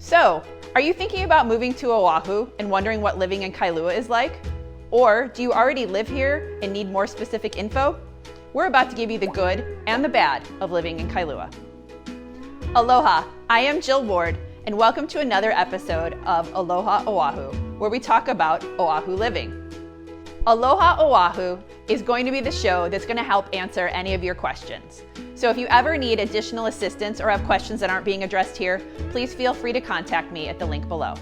So, are you thinking about moving to Oahu and wondering what living in Kailua is like? Or do you already live here and need more specific info? We're about to give you the good and the bad of living in Kailua. Aloha, I am Jill Ward, and welcome to another episode of Aloha Oahu, where we talk about Oahu living. Aloha Oahu is going to be the show that's going to help answer any of your questions. So if you ever need additional assistance or have questions that aren't being addressed here, please feel free to contact me at the link below.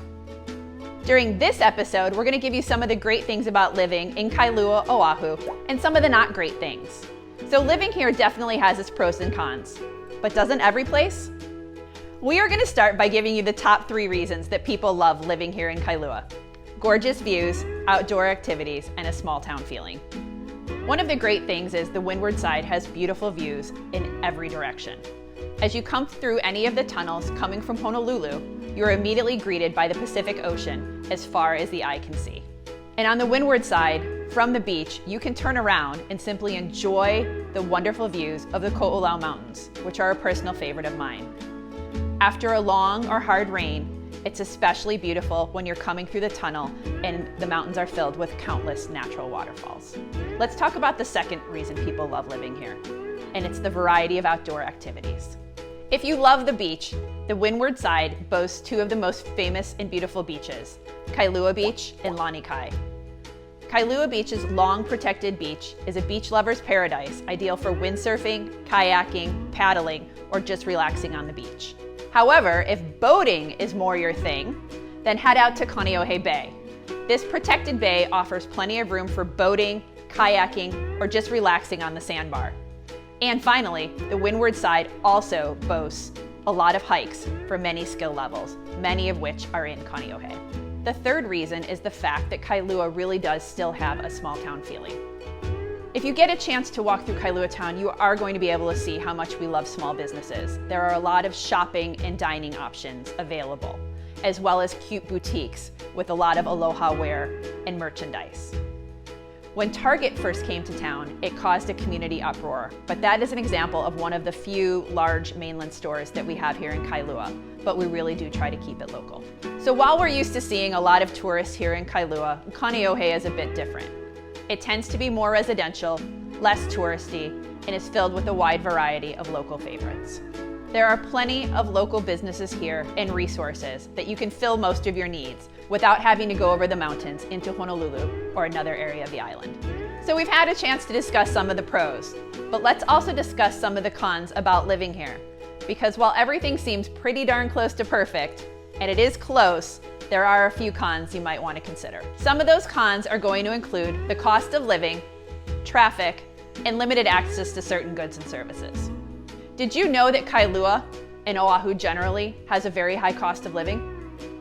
During this episode, we're going to give you some of the great things about living in Kailua, Oahu, and some of the not great things. So living here definitely has its pros and cons, but doesn't every place? We are going to start by giving you the top 3 reasons that people love living here in Kailua. Gorgeous views, outdoor activities, and a small town feeling. One of the great things is the windward side has beautiful views in every direction. As you come through any of the tunnels coming from Honolulu, you're immediately greeted by the Pacific Ocean as far as the eye can see. And on the windward side, from the beach, you can turn around and simply enjoy the wonderful views of the Ko'olau Mountains, which are a personal favorite of mine. After a long or hard rain, it's especially beautiful when you're coming through the tunnel and the mountains are filled with countless natural waterfalls. Let's talk about the second reason people love living here, and it's the variety of outdoor activities. If you love the beach, the windward side boasts 2 of the most famous and beautiful beaches, Kailua Beach and Lanikai. Kailua Beach's long protected beach is a beach lover's paradise, ideal for windsurfing, kayaking, paddling, or just relaxing on the beach. However, if boating is more your thing, then head out to Kaneohe Bay. This protected bay offers plenty of room for boating, kayaking, or just relaxing on the sandbar. And finally, the windward side also boasts a lot of hikes for many skill levels, many of which are in Kaneohe. The third reason is the fact that Kailua really does still have a small town feeling. If you get a chance to walk through Kailua town, you are going to be able to see how much we love small businesses. There are a lot of shopping and dining options available, as well as cute boutiques with a lot of aloha wear and merchandise. When Target first came to town, it caused a community uproar, but that is an example of one of the few large mainland stores that we have here in Kailua, but we really do try to keep it local. So while we're used to seeing a lot of tourists here in Kailua, Kaneohe is a bit different. It tends to be more residential, less touristy, and is filled with a wide variety of local favorites. There are plenty of local businesses here and resources that you can fill most of your needs without having to go over the mountains into Honolulu or another area of the island. So we've had a chance to discuss some of the pros, but let's also discuss some of the cons about living here. Because while everything seems pretty darn close to perfect, and it is close, there are a few cons you might want to consider. Some of those cons are going to include the cost of living, traffic, and limited access to certain goods and services. Did you know that Kailua, and Oahu generally, has a very high cost of living?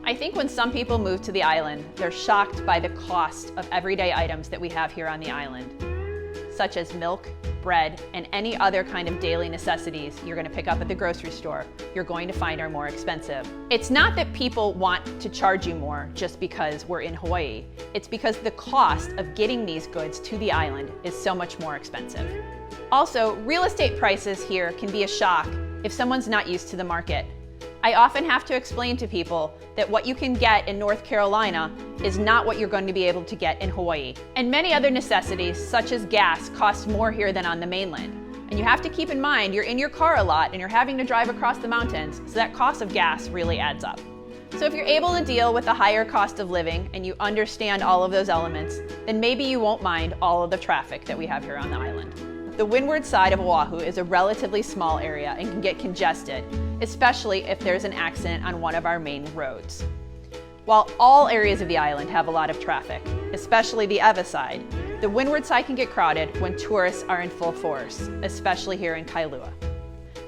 I think when some people move to the island, they're shocked by the cost of everyday items that we have here on the island, such as milk, bread, and any other kind of daily necessities you're going to pick up at the grocery store, you're going to find are more expensive. It's not that people want to charge you more just because we're in Hawaii. It's because the cost of getting these goods to the island is so much more expensive. Also, real estate prices here can be a shock if someone's not used to the market. I often have to explain to people that what you can get in North Carolina is not what you're going to be able to get in Hawaii. And many other necessities, such as gas, cost more here than on the mainland. And you have to keep in mind, you're in your car a lot and you're having to drive across the mountains, so that cost of gas really adds up. So if you're able to deal with the higher cost of living and you understand all of those elements, then maybe you won't mind all of the traffic that we have here on the island. The windward side of Oahu is a relatively small area and can get congested, especially if there's an accident on one of our main roads. While all areas of the island have a lot of traffic, especially the Ewa side, the windward side can get crowded when tourists are in full force, especially here in Kailua.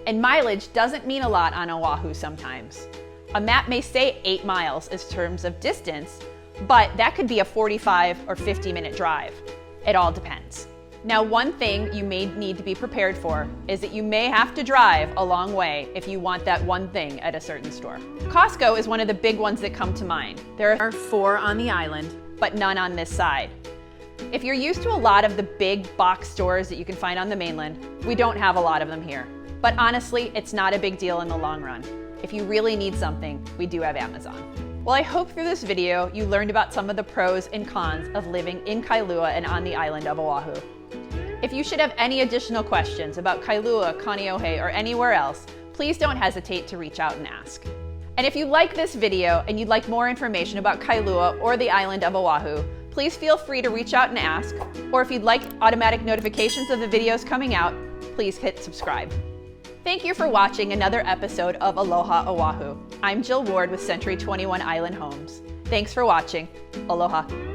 And mileage doesn't mean a lot on Oahu sometimes. A map may say 8 miles in terms of distance, but that could be a 45 or 50-minute drive. It all depends. Now, one thing you may need to be prepared for is that you may have to drive a long way if you want that one thing at a certain store. Costco is one of the big ones that come to mind. There are 4 on the island, but none on this side. If you're used to a lot of the big box stores that you can find on the mainland, we don't have a lot of them here. But honestly, it's not a big deal in the long run. If you really need something, we do have Amazon. Well, I hope through this video you learned about some of the pros and cons of living in Kailua and on the island of Oahu. If you should have any additional questions about Kailua, Kaneohe, or anywhere else, please don't hesitate to reach out and ask. And if you like this video and you'd like more information about Kailua or the island of Oahu, please feel free to reach out and ask, or if you'd like automatic notifications of the videos coming out, please hit subscribe. Thank you for watching another episode of Aloha Oahu. I'm Jill Ward with Century 21 Island Homes. Thanks for watching. Aloha.